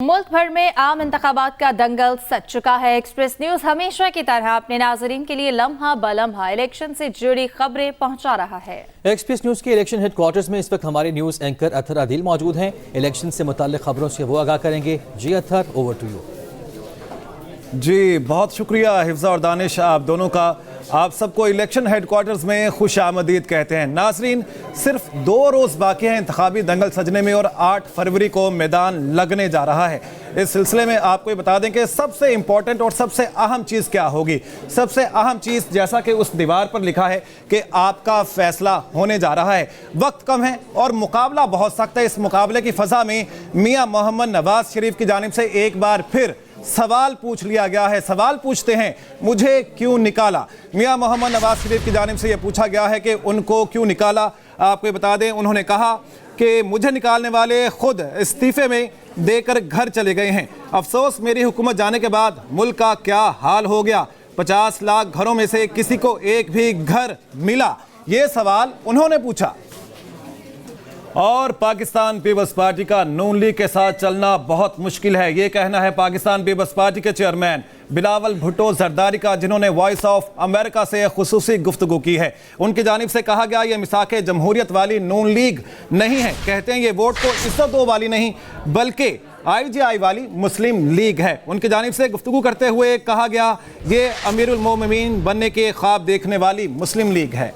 मुल्क भर में आम इंतखाबात का दंगल सज चुका है। एक्सप्रेस न्यूज हमेशा की तरह अपने नाजरीन के लिए लम्हा बलम्हा इलेक्शन से जुड़ी खबरें पहुंचा रहा है। एक्सप्रेस न्यूज के इलेक्शन हेडक्वार्टर्स में इस वक्त हमारे न्यूज एंकर अतहर आदिल मौजूद हैं। इलेक्शन से मुताल्लिक खबरों से वो आगाह करेंगे। जी अतहर, ओवर टू यू। जी बहुत शुक्रिया हिफ्ज़ा और दानिश, आप दोनों का। आप सबको इलेक्शन हेडक्वार्टर्स में खुश आमदीद कहते हैं। नाजरीन, सिर्फ 2 रोज़ बाकी हैं इंतखाबी दंगल सजने में और 8 फरवरी को मैदान लगने जा रहा है। इस सिलसिले में आपको ये बता दें कि सबसे इंपॉर्टेंट और सबसे अहम चीज़ क्या होगी। सबसे अहम चीज़, जैसा कि उस दीवार पर लिखा है कि आपका फैसला होने जा रहा है। वक्त कम है और मुकाबला बहुत सख्त है। इस मुकाबले की फ़ज़ा में मियाँ मोहम्मद नवाज शरीफ की जानिब से एक बार फिर सवाल पूछ लिया गया है। सवाल पूछते हैं, मुझे क्यों निकाला। मियां मोहम्मद नवाज शरीफ की जानिब से यह पूछा गया है कि उनको क्यों निकाला। आपको बता दें, उन्होंने कहा कि मुझे निकालने वाले खुद इस्तीफे में देकर घर चले गए हैं। अफसोस, मेरी हुकूमत जाने के बाद मुल्क का क्या हाल हो गया। 50 लाख घरों में से किसी को एक भी घर मिला? ये सवाल उन्होंने पूछा। और पाकिस्तान पीपल्स पार्टी का नून लीग के साथ चलना बहुत मुश्किल है, ये कहना है पाकिस्तान पीपल्स पार्टी के चेयरमैन बिलावल भुट्टो जरदारी का, जिन्होंने वॉइस ऑफ अमेरिका से खुसूसी गुफ्तगू की है। उनकी जानिब से कहा गया, ये मिसाके जमहूरियत वाली नून लीग नहीं है। कहते हैं ये वोट को इज्जत दो वाली नहीं बल्कि IGI वाली मुस्लिम लीग है। उनकी जानिब से गुफ्तगू करते हुए कहा गया, ये अमीरुल मोमिनीन बनने के ख्वाब देखने वाली मुस्लिम लीग है।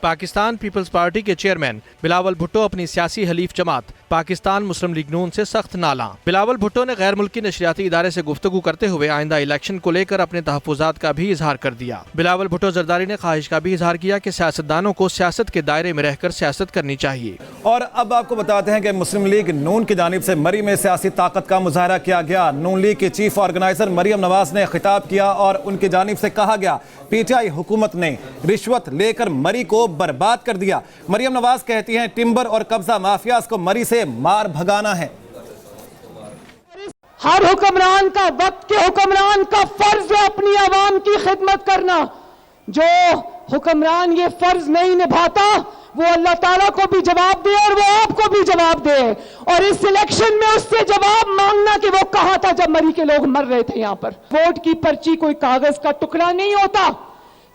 पाकिस्तान पीपल्स पार्टी के चेयरमैन बिलावल भुट्टो अपनी सियासी हलीफ जमात पाकिस्तान मुस्लिम लीग नून से सख्त नाला। बिलावल भुट्टो ने गैर मुल्की नशरियाती इदारे से गुफ्तगू करते हुए आइंदा इलेक्शन को लेकर अपने तहफ़्फ़ुज़ात का भी इजहार कर दिया। बिलावल भुट्टो जरदारी ने ख्वाहिश का भी इजहार किया कि सियासतदानों को सियासत के दायरे में रहकर सियासत करनी चाहिए। और अब आपको बताते हैं कि मुस्लिम लीग नून की जानिब से मरी में सियासी ताकत का मुजाहरा किया गया। नून लीग के चीफ ऑर्गेनाइजर मरियम नवाज ने खिताब किया और उनकी जानिब से कहा गया, PTI हुकूमत ने रिश्वत लेकर मरी को बर्बाद कर दिया। मरियम नवाज कहती हैं, टिम्बर और कब्जा माफियाज को मरी से मार भगाना है। हर हुक्मरान का, वक्त के हुक्मरान का फर्ज है अपनी आवाम की खिदमत करना। जो हुक्मरान ये फर्ज नहीं निभाता वो अल्लाह ताला को भी जवाब दे और वो आपको भी जवाब दे। और इस इलेक्शन में उससे जवाब मांगना कि वो कहा था जब मरी के लोग मर रहे थे। यहाँ पर वोट की पर्ची कोई कागज का टुकड़ा नहीं होता।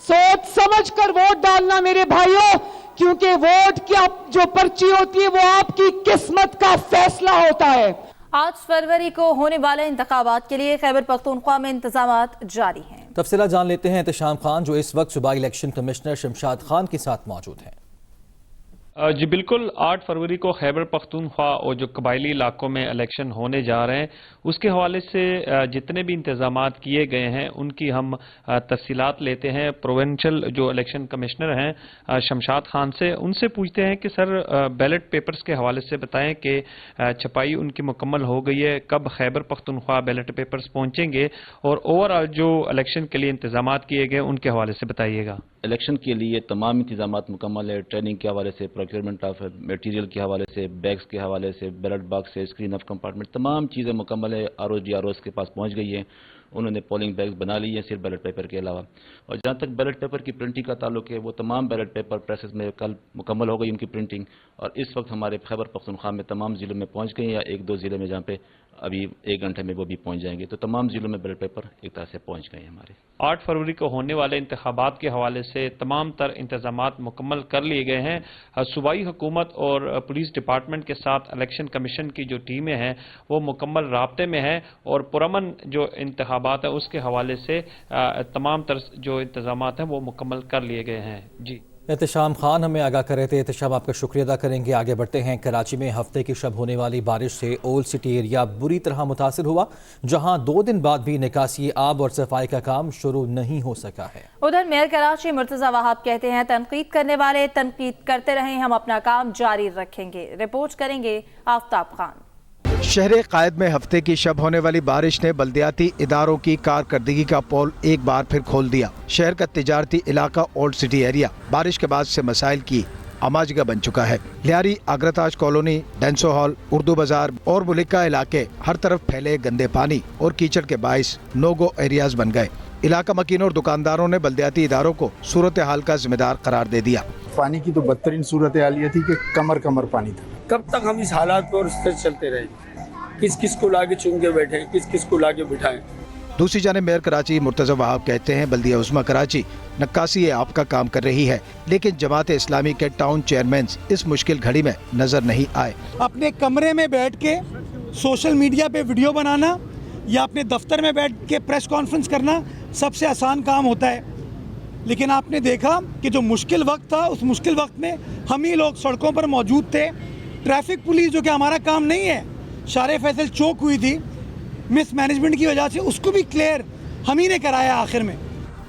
सोच समझ कर वोट डालना मेरे भाइयों, क्योंकि वोट की जो पर्ची होती है वो आपकी किस्मत का फैसला होता है। 8 फरवरी को होने वाले इंतखाबात के लिए खैबर पख्तूनख्वा में इंतजामात जारी हैं। तफसीलात जान लेते हैं एहतशाम खान, जो इस वक्त सूबाई इलेक्शन कमिश्नर शमशाद खान के साथ मौजूद हैं। जी बिल्कुल, 8 फरवरी को खैबर पख्तूनख्वा और जो कबायली इलाकों में इलेक्शन होने जा रहे हैं उसके हवाले से जितने भी इंतजामात किए गए हैं उनकी हम तफसीलात लेते हैं। प्रोविंशियल जो इलेक्शन कमिश्नर हैं शमशाद खान से, उनसे पूछते हैं कि सर बैलेट पेपर्स के हवाले से बताएं कि छपाई उनकी मुकम्मल हो गई है, कब खैबर पख्तूनख्वा बैलेट पेपर्स पहुंचेंगे, और ओवरऑल जो इलेक्शन के लिए इंतजामात किए गए उनके हवाले से बताइएगा। इलेक्शन के लिए तमाम इंतजामात मुकम्मल है। ट्रेनिंग के हवाले से, प्रोक्योरमेंट ऑफ मटेरियल के हवाले से, बैग्स के हवाले से, बैलेट बॉक्स से, स्क्रीन ऑफ कंपार्टमेंट, तमाम चीज़ें मुकम्मल है। ROs के पास पहुंच गई है, उन्होंने पोलिंग बैग्स बना ली हैं सिर्फ बैलेट पेपर के अलावा। और जहाँ तक बैलेट पेपर की प्रिंटिंग का ताल्लुक है, वो तमाम बैलेट पेपर प्रेसेस में कल मुकम्मल हो गई उनकी प्रिंटिंग, और इस वक्त हमारे खैबर पख्तूनख्वा में तमाम ज़िलों में पहुँच गई, या 1-2 ज़िले में जहाँ पे अभी 1 घंटे में वो भी पहुँच जाएंगे। तो तमाम ज़िलों में बैलेट पेपर एक तरह से पहुँच गए हमारे। 8 फरवरी को होने वाले इंतखाबात के हवाले से तमाम तर इंतजामात मुकम्मल कर लिए गए हैं। सूबाई हुकूमत और पुलिस डिपार्टमेंट के साथ इलेक्शन कमीशन की जो टीमें हैं वो मुकम्मल राब्ते में हैं, और पुरअमन जो इंतखाबात है उसके हवाले से तमाम तर जो इंतजामात हैं वो मुकम्मल कर लिए गए हैं। जी एहतशाम खान हमें आगाह कर रहे थे। एहतशाम, आपका शुक्रिया अदा करेंगे। आगे बढ़ते हैं। कराची में हफ्ते की शब होने वाली बारिश से ओल्ड सिटी एरिया बुरी तरह मुतासिर हुआ, जहां 2 दिन बाद भी निकासी आब और सफाई का काम शुरू नहीं हो सका है। उधर मेयर कराची मुर्तजा वहाब कहते हैं, तनकीद करने वाले तनकीद करते रहें, हम अपना काम जारी रखेंगे। रिपोर्ट करेंगे आफ्ताब खान। शहर कायद में हफ्ते की शब होने वाली बारिश ने बल्दियाती इदारों की कारकर्दगी का पोल एक बार फिर खोल दिया। शहर का तिजारती इलाका ओल्ड सिटी एरिया बारिश के बाद से मसाइल की आमाजगा बन चुका है। Lyari, Agra Taj colony, Denso hall, Urdu Bazar और मुलिका इलाके हर तरफ फैले गंदे पानी और कीचड़ के बाइस नो गो एरियाज बन गए। इलाका मकीनों और दुकानदारों ने बल्दियाती इदारों को सूरत हाल का जिम्मेदार करार दे दिया। पानी की तो बदतरीन सूरत हाल ये थी कि कमर पानी था। कब तक हम इस हालात पर चलते रहेंगे? किस किस को लाके चुन के बैठे, किस किस को लाके बिठाएं। दूसरी जानिब मेयर कराची मुर्तज़ा वहाब कहते हैं बल्दिया उज़्मा कराची नक्कासी आप का काम कर रही है, लेकिन जमात इस्लामी के टाउन चेयरमैन इस मुश्किल घड़ी में नजर नहीं आए। अपने कमरे में बैठ के सोशल मीडिया पे वीडियो बनाना या अपने दफ्तर में बैठ के प्रेस कॉन्फ्रेंस करना सबसे आसान काम होता है, लेकिन आपने देखा कि जो मुश्किल वक्त था उस मुश्किल वक्त में हम ही लोग सड़कों पर मौजूद थे। ट्रैफिक पुलिस जो कि हमारा काम नहीं है, शारे फैसल चौक हुई थी मिस मैनेजमेंट की वजह से, उसको भी क्लियर हम ही ने कराया आखिर में।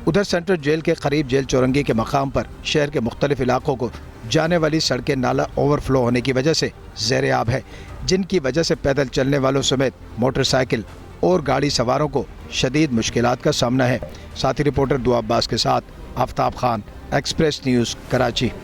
उधर सेंट्रल जेल के करीब जेल चौरंगी के मकाम पर शहर के मुख्तलिफ इलाकों को जाने वाली सड़कें नाला ओवरफ्लो होने की वजह से ज़ेर आब है, जिनकी वजह से पैदल चलने वालों समेत मोटरसाइकिल और गाड़ी सवारों को शदीद मुश्किलात का सामना है। साथी रिपोर्टर दुआ अब्बास के साथ आफ्ताब खान, एक्सप्रेस न्यूज़, कराची।